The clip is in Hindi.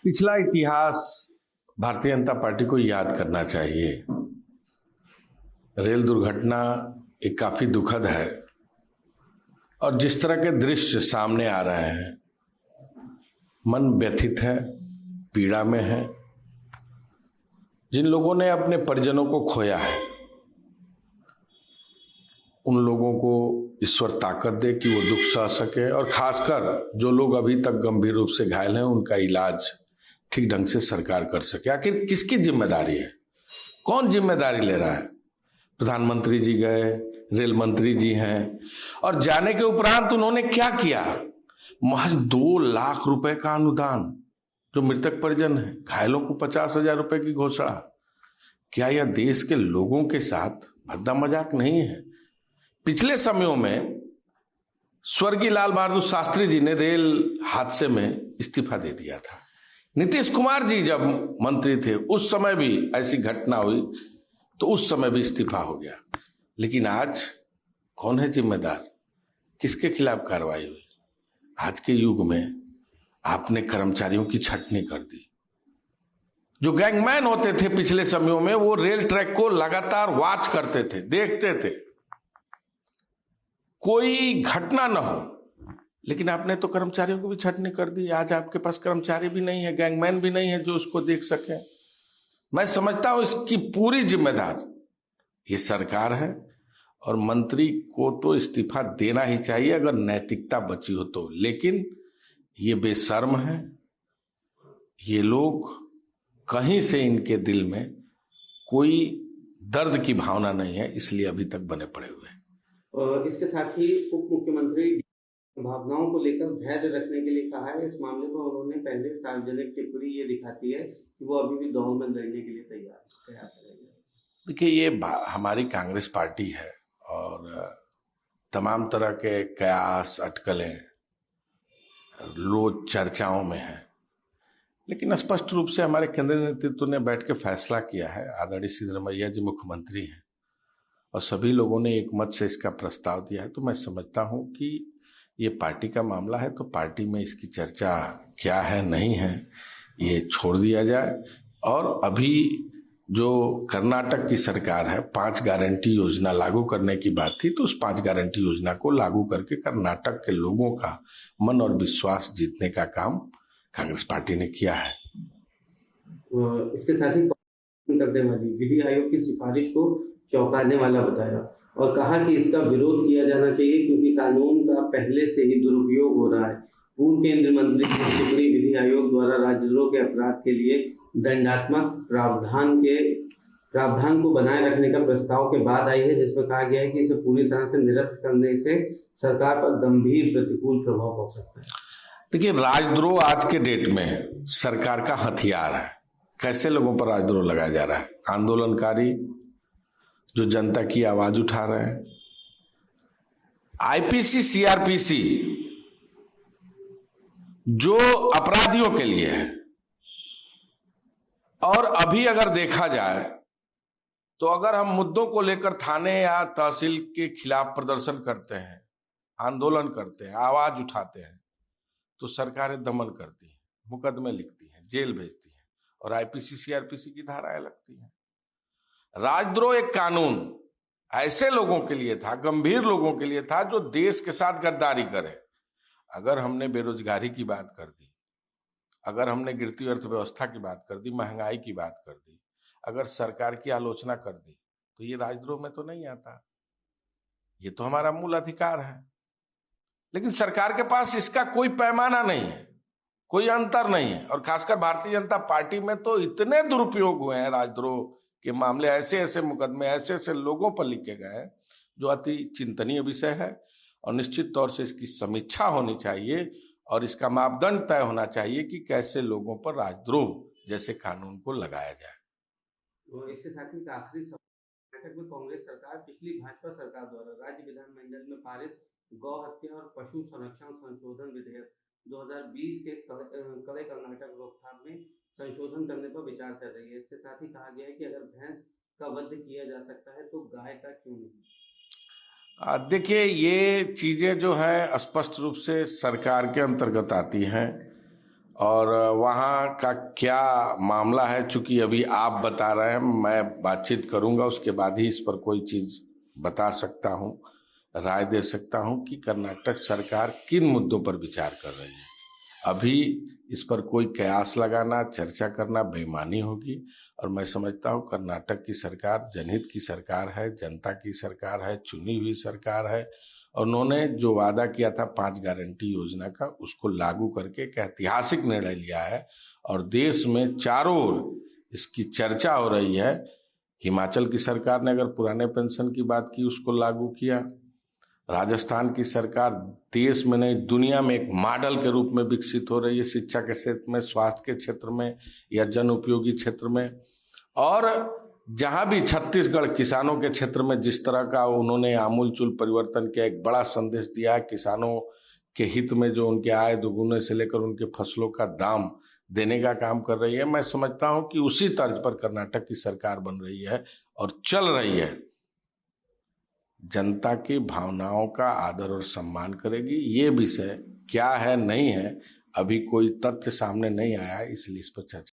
पिछला इतिहास भारतीय जनता पार्टी को याद करना चाहिए। रेल दुर्घटना एक काफी दुखद है और जिस तरह के दृश्य सामने आ रहे हैं, मन व्यथित है, पीड़ा में है। जिन लोगों ने अपने परिजनों को खोया है, उन लोगों को ईश्वर ताकत दे कि वो दुख सह सके, और खासकर जो लोग अभी तक गंभीर रूप से घायल हैं, उनका इलाज ठीक ढंग से सरकार कर सके। आखिर किसकी जिम्मेदारी है? कौन जिम्मेदारी ले रहा है? प्रधानमंत्री जी गए, रेल मंत्री जी हैं, और जाने के उपरांत उन्होंने क्या किया? महज 2 लाख रुपए का अनुदान जो मृतक परिजन है, घायलों को 50,000 रुपए की घोषणा। क्या यह देश के लोगों के साथ भद्दा मजाक नहीं है? पिछले समयों में स्वर्गीय लाल बहादुर शास्त्री जी ने रेल हादसे में इस्तीफा दे दिया था। नीतीश कुमार जी जब मंत्री थे, उस समय भी ऐसी घटना हुई तो उस समय भी इस्तीफा हो गया। लेकिन आज कौन है जिम्मेदार? किसके खिलाफ कार्रवाई हुई? आज के युग में आपने कर्मचारियों की छटनी कर दी। जो गैंगमैन होते थे पिछले समयों में, वो रेल ट्रैक को लगातार वॉच करते थे, देखते थे कोई घटना न हो, लेकिन आपने तो कर्मचारियों को भी छटनी कर दी। आज आपके पास कर्मचारी भी नहीं है, गैंगमैन भी नहीं है जो उसको देख सके। मैं समझता हूं इसकी पूरी जिम्मेदार ये सरकार है, और मंत्री को तो इस्तीफा देना ही चाहिए अगर नैतिकता बची हो तो। लेकिन ये बेशर्म है, ये लोग कहीं से इनके दिल में कोई दर्द की भावना नहीं है, इसलिए अभी तक बने पड़े हुए हैं। और इसके साथ ही उप मुख्यमंत्री भावनाओं को लेकर धैर्य रखने के लिए कहा है। इस मामले में उन्होंने पहले सार्वजनिक टिप्पणी ये दिखाती है कि वो अभी भी दौर में लड़ने के लिए तैयार है। देखिए, ये हमारी कांग्रेस पार्टी है और तमाम तरह के कयास, अटकलें रोज चर्चाओं में है, लेकिन स्पष्ट रूप से हमारे केंद्रीय नेतृत्व ने बैठ के फैसला किया है। आदरणीय सिद्धरामैया जी मुख्यमंत्री हैं और सभी लोगों ने एक मत से इसका प्रस्ताव दिया है। तो मैं समझता हूं कि ये पार्टी का मामला है, तो पार्टी में इसकी चर्चा क्या है नहीं है ये छोड़ दिया जाए। और अभी जो कर्नाटक की सरकार है, 5 गारंटी योजना लागू करने की बात थी, तो उस 5 गारंटी योजना को लागू करके कर्नाटक के लोगों का मन और विश्वास जीतने का काम कांग्रेस पार्टी ने किया है। इसके साथ ही करने वाली विधि आयोग की सिफारिश को चौंकाने वाला बताया और कहा कि इसका विरोध किया जाना चाहिए क्योंकि कानून का पहले से ही दुरुपयोग हो रहा है। पूर्व केंद्रीय मंत्री की टिप्पणी विधि आयोग द्वारा राजद्रोह के अपराध के लिए दंडात्मक प्रावधान को बनाए रखने का प्रस्ताव के बाद आई है, जिसमें कहा गया है कि इसे पूरी तरह से निरस्त करने से सरकार पर गंभीर प्रतिकूल प्रभाव पड़ सकता है। देखिए, राजद्रोह आज के डेट में सरकार का हथियार है। कैसे लोगों पर राजद्रोह लगाया जा रहा है? आंदोलनकारी जो जनता की आवाज उठा रहे हैं, आईपीसी, सीआरपीसी जो अपराधियों के लिए है। और अभी अगर देखा जाए तो अगर हम मुद्दों को लेकर थाने या तहसील के खिलाफ प्रदर्शन करते हैं, आंदोलन करते हैं, आवाज उठाते हैं, तो सरकारें दमन करती हैं, मुकदमे लिखती हैं, जेल भेजती हैं और आईपीसी, सीआरपीसी की धाराएं लगती हैं। राजद्रोह एक कानून ऐसे लोगों के लिए था, गंभीर लोगों के लिए था, जो देश के साथ गद्दारी करे। अगर हमने बेरोजगारी की बात कर दी, अगर हमने गिरती अर्थव्यवस्था की बात कर दी, महंगाई की बात कर दी, अगर सरकार की आलोचना कर दी, तो ये राजद्रोह में तो नहीं आता। ये तो हमारा मूल अधिकार है। लेकिन सरकार के पास इसका कोई पैमाना नहीं है, कोई अंतर नहीं है। और खासकर भारतीय जनता पार्टी में तो इतने दुरुपयोग हुए हैं राजद्रोह के मामले, ऐसे ऐसे मुकदमे ऐसे ऐसे लोगों पर लिखे गए हैं, जो अति चिंतनीय विषय है। और निश्चित तौर से इसकी समीक्षा होनी चाहिए और इसका मापदंड तय होना चाहिए कि कैसे लोगों पर राजद्रोह जैसे कानून को लगाया जाए। तो इसके साथ ही आखिरी बैठक में कांग्रेस सरकार पिछली भाजपा सरकार द्वारा राज्य विधानमंडल में पारित गौ हत्या और पशु संरक्षण संशोधन विधेयक 2020 के कड़े कर्नाटक रोकथाम में संशोधन करने पर विचार कर रही है। इसके साथ ही कहा गया है कि अगर भैंस का वध किया जा सकता है तो गाय का क्यों नहीं? देखिए, ये चीजें जो है स्पष्ट रूप से सरकार के अंतर्गत आती हैं और वहाँ का क्या मामला है, चूंकि अभी आप बता रहे हैं, मैं बातचीत करूंगा, उसके बाद ही इस पर कोई चीज बता सकता हूं, राय दे सकता हूं कि कर्नाटक सरकार किन मुद्दों पर विचार कर रही है। अभी इस पर कोई कयास लगाना, चर्चा करना बेईमानी होगी। और मैं समझता हूं कर्नाटक की सरकार जनहित की सरकार है, जनता की सरकार है, चुनी हुई सरकार है, और उन्होंने जो वादा किया था 5 गारंटी योजना का, उसको लागू करके एक ऐतिहासिक निर्णय लिया है। और देश में चारों ओर इसकी चर्चा हो रही है। हिमाचल की सरकार ने अगर पुराने पेंशन की बात की, उसको लागू किया। राजस्थान की सरकार देश में नहीं दुनिया में एक मॉडल के रूप में विकसित हो रही है, शिक्षा के क्षेत्र में, स्वास्थ्य के क्षेत्र में या जन उपयोगी क्षेत्र में। और जहां भी छत्तीसगढ़ किसानों के क्षेत्र में जिस तरह का उन्होंने आमूलचूल परिवर्तन किया, एक बड़ा संदेश दिया है किसानों के हित में, जो उनके आय दोगुने से लेकर उनके फसलों का दाम देने का काम कर रही है। मैं समझता हूं कि उसी तर्ज पर कर्नाटक की सरकार बन रही है और चल रही है। जनता की भावनाओं का आदर और सम्मान करेगी। ये विषय क्या है नहीं है, अभी कोई तथ्य सामने नहीं आया, इसलिए इस पर चर्चा